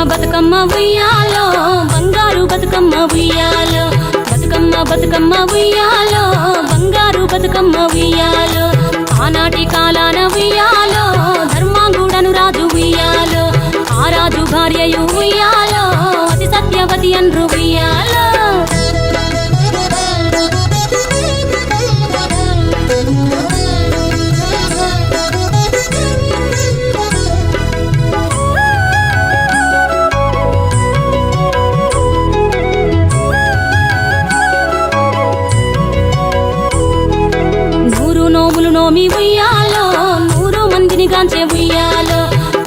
బతుకమ్మ ఉయ్యాలో బంగారు బతుకమ్మ ఉయ్యాలో బతుకమ్మ బతుకమ్మ ఉయ్యాలో బంగారు బతుకమ్మ ఉయ్యాలో ఆనాటి కాలాన ఉయ్యాలో ధర్మాంగుడను రాజు ఉయ్యాలో ఆ రాజు భార్యయు ఉయ్యాలో అతి సత్యవతి అన్రు ఉయ్యాలో నోమి ఉయ్యాలో 100 మందిని గాంచే ఉయ్యాలో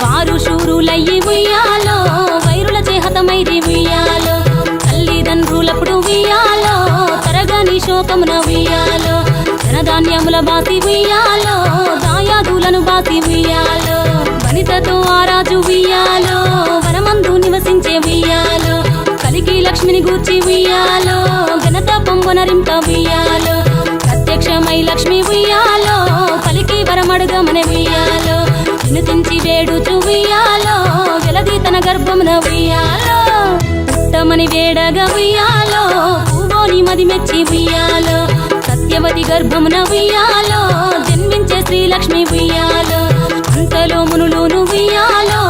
వారు శూరులయ్యి ఉయ్యాలో వైరుల చేహతమైరి ఉయ్యాలో తల్లిదండ్రులప్పుడు ఉయ్యాలో తరగని శోకమున ఉయ్యాలో ధనధాన్యముల బాసి ఉయ్యాలో దాయాదులను బాసి ఉయ్యాలో వనితతో ఆ రాజు ఉయ్యాలో వనమందు నివసించే ఉయ్యాలో కలికి లక్ష్మిని గూర్చి ఉయ్యాలో ఘనత పొంగొనరింప ఉయ్యాలో ప్రత్యక్షమై లక్ష్మి ఉయ్యాలో పలికి వరమడుగమన ఉయ్యాలో వినుతించి వేడుచు ఉయ్యాలో వెలది తన గర్భమున ఉయ్యాలో పుట్టమని వేడగా ఉయ్యాలో పూవోని మది మెచ్చి ఉయ్యాలో సత్యవతి గర్భమున ఉయ్యాలో జన్మించే శ్రీలక్ష్మి ఉయ్యాలో అంతలో మునులును ఉయ్యాలో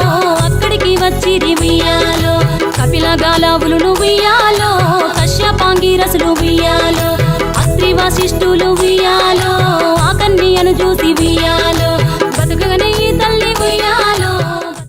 అక్కడికి వచ్చిరి ఉయ్యాలో కపిల గాలావులు ఉయ్యాలో కశ్యపాంగిరసులు ఉయ్యాలో అత్రి వశిష్ఠులు ఉయ్యాలో ఆ కన్యను చూసి ఉయ్యాలో